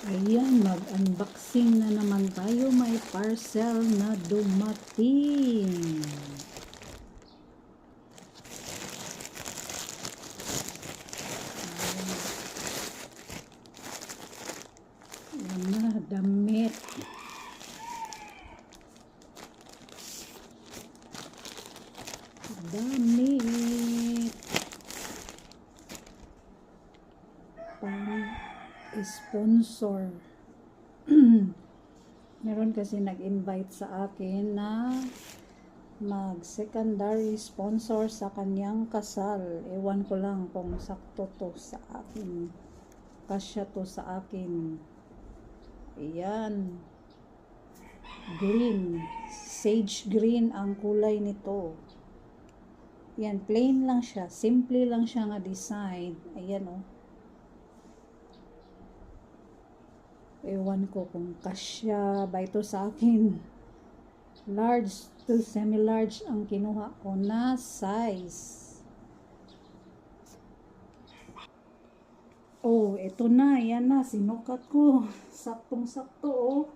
Ayan, mag-unboxing na naman tayo. May parcel na dumating. Ayan na, damit. Damit. Pang-sponsor. Meron kasi nag-invite sa akin na mag-secondary sponsor sa kanyang kasal. Ewan ko lang kung sakto to sa akin. Kasya to sa akin. Ayan. Green. Sage green ang kulay nito. Ayan, plain lang siya. Simple lang siya nga design. Ayan o. Ewan ko kung kasya ba ito sa akin. Large to semi-large ang kinuha ko na size. Oh, ito na. Yan na. Sinukat ko. Saktong-sakto oh.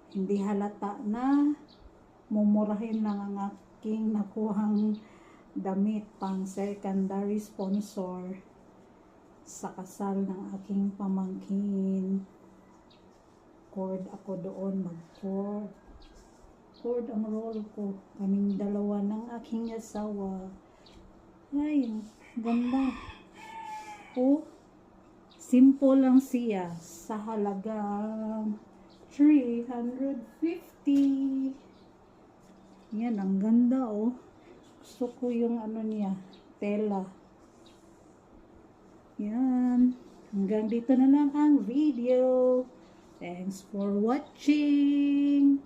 Hindi halata na mumurahin lang ang aking nakuhang damit pang secondary sponsor sa kasal ng aking pamangkin. Cord ako doon, mag-cord. Cord ang role ko. Kaming dalawa ng aking asawa. Ay, ganda. Oh, simple lang siya sa halagang 350. Yan, ang ganda oh. Gusto ko yung ano niya, tela. Yan. Hanggang dito na lang ang video. Thanks for watching.